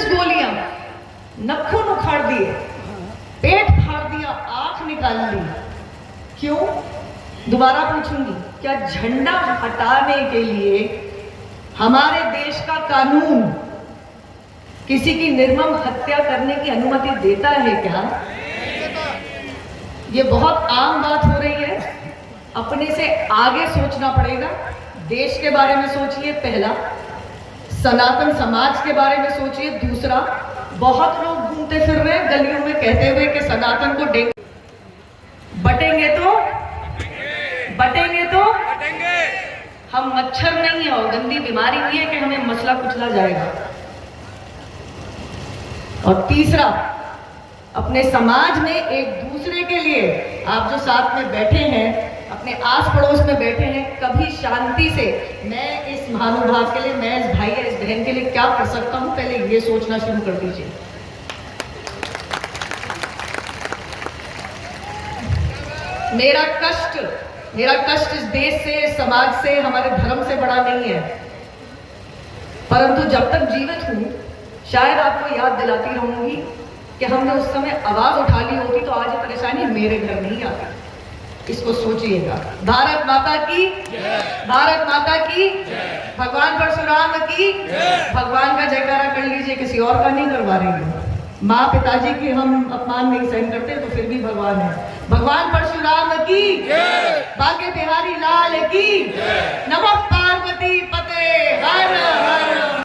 36 गोलियां, नखून उखाड़ दिए, पेट फाड़ दिया, आंख निकाल ली। क्यों? दोबारा पूछूंगी, क्या झंडा हटाने के लिए हमारे देश का कानून किसी की निर्मम हत्या करने की अनुमति देता है क्या? ये बहुत आम बात हो रही है। अपने से आगे सोचना पड़ेगा। देश के बारे में सोचिए, पहला। सनातन समाज के बारे में सोचिए, दूसरा। बहुत लोग घूमते फिर रहे हैं गलियों में कहते हुए कि सनातन को बटेंगे तो हम मच्छर नहीं है और गंदी बीमारी नहीं है कि हमें मसला कुचला जाएगा। और तीसरा, अपने समाज में एक दूसरे के लिए आप जो साथ में बैठे हैं, अपने आस पड़ोस में बैठे हैं, कभी शांति से मैं इस महानुभाव के लिए, मैं इस भाई या इस बहन के लिए क्या कर सकता हूं, पहले ये सोचना शुरू कर दीजिए। मेरा कष्ट इस देश से, इस समाज से, हमारे धर्म से बड़ा नहीं है। परंतु जब तक जीवित हूं, शायद आपको याद दिलाती रहूंगी कि हमने उस समय आवाज उठा ली होती तो आज ये परेशानी मेरे घर नहीं आती। इसको सोचिएगा। भारत माता की, भारत माता की, भगवान परशुराम की। भगवान का जयकारा कर लीजिए, किसी और का नहीं करवा रही हूं। माँ पिताजी की हम अपमान नहीं सहन करते तो फिर भी भगवान है। भगवान परशुराम की, बांके बिहारी लाल की, नमः पार्वती पते हर हर।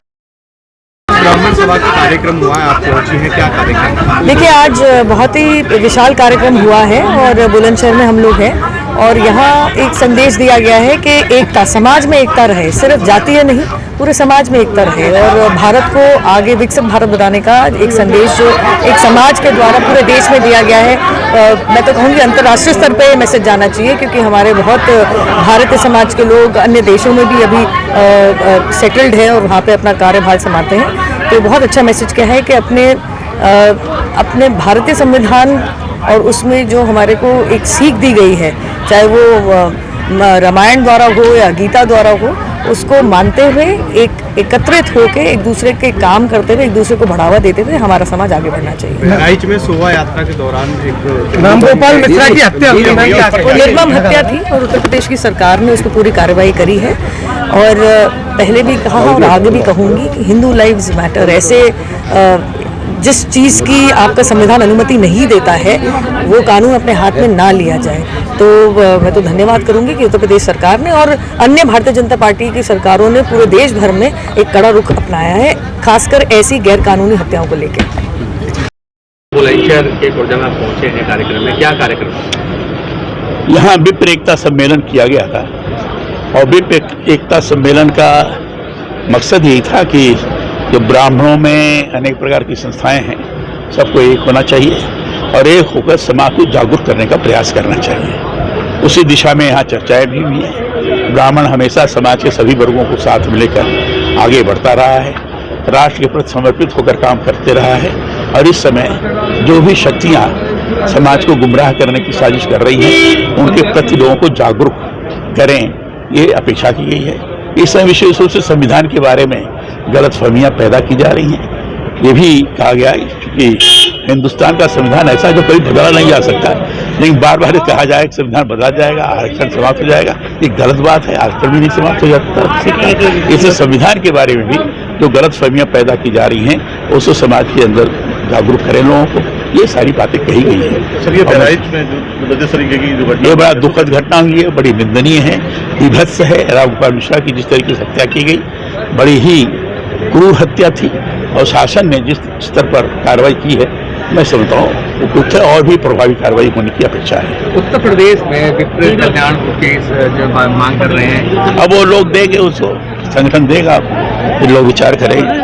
ब्राह्मण सभा का कार्यक्रम हुआ है, आप पहुंची हैं, क्या कार्यक्रम? देखिए, आज बहुत ही विशाल कार्यक्रम हुआ है और बुलंदशहर में हम लोग हैं और यहाँ एक संदेश दिया गया है कि एकता, समाज में एकता रहे, सिर्फ जातीय नहीं, पूरे समाज में एकता रहे और भारत को आगे विकसित भारत बनाने का एक संदेश जो एक समाज के द्वारा पूरे देश में दिया गया है। मैं तो कहूँगी अंतर्राष्ट्रीय स्तर पे मैसेज जाना चाहिए, क्योंकि हमारे बहुत भारतीय समाज के लोग अन्य देशों में भी अभी सेटल्ड हैं और वहाँ पे अपना कार्यभार संभालते हैं। तो बहुत अच्छा मैसेज क्या है कि अपने भारतीय संविधान और उसमें जो हमारे को एक सीख दी गई है, चाहे वो रामायण द्वारा हो या गीता द्वारा हो, उसको मानते हुए एक एकत्रित होकर एक दूसरे के काम करते हुए, एक दूसरे को बढ़ावा देते हुए हमारा समाज आगे बढ़ना चाहिए। बहराइच में शोभा यात्रा के दौरान एक रामगोपाल मिश्रा की हत्या हुई, वो निर्मम हत्या थी और उत्तर प्रदेश की सरकार ने उसको पूरी कार्रवाई करी है। और पहले भी कहा और आगे भी कहूँगी कि हिंदू लाइव्स मैटर। ऐसे जिस चीज़ की आपका संविधान अनुमति नहीं देता है, वो कानून अपने हाथ में ना लिया जाए। तो मैं तो धन्यवाद करूंगी कि उत्तर प्रदेश सरकार ने और अन्य भारतीय जनता पार्टी की सरकारों ने पूरे देश भर में एक कड़ा रुख अपनाया है, खासकर ऐसी गैर कानूनी हत्याओं को लेकर। बुलंदशहर के खुर्जा में पहुंचे हैं कार्यक्रम में, क्या कार्यक्रम? यहाँ विप्र एकता सम्मेलन किया गया था और विप्र एकता सम्मेलन का मकसद यही था कि जो ब्राह्मणों में अनेक प्रकार की संस्थाएं हैं, सबको एक होना चाहिए और एक होकर समाज को जागरूक करने का प्रयास करना चाहिए। उसी दिशा में यहाँ चर्चाएं भी हुई हैं। ब्राह्मण हमेशा समाज के सभी वर्गों को साथ में लेकर आगे बढ़ता रहा है, राष्ट्र के प्रति समर्पित होकर काम करते रहा है और इस समय जो भी शक्तियाँ समाज को गुमराह करने की साजिश कर रही हैं, उनके प्रति लोगों को जागरूक करें, ये अपेक्षा की गई है। इस समय विशेष रूप से संविधान के बारे में गलतफहमियां पैदा की जा रही हैं। ये भी कहा गया है क्योंकि हिंदुस्तान का संविधान ऐसा जो कभी बदला नहीं जा सकता, लेकिन बार बार कहा जाए कि संविधान बदला जाएगा, आरक्षण समाप्त हो जाएगा, ये गलत बात है। आरक्षण भी नहीं समाप्त हो जाता। इससे संविधान के बारे में भी जो गलतफहमियां पैदा की जा रही हैं, उसको समाज के अंदर जागरूक करें लोगों को, ये सारी बातें कही गई हैं। सर, ये बहराइच में जिस तरीके की ये बड़ा दुखद घटना हुई है, बड़ी निंदनीय है, विभत्स है। रामगोपाल मिश्रा की जिस तरीके से हत्या की गई, बड़ी ही क्रूर हत्या थी और शासन ने जिस स्तर पर कार्रवाई की है, मैं समझता हूँ उपयुक्त है और भी प्रभावी कार्रवाई होने की अपेक्षा है। उत्तर प्रदेश में विप्र कल्याण केस जो मांग कर रहे हैं, अब वो लोग देंगे, उसको संगठन देगा, फिर लोग विचार करेंगे।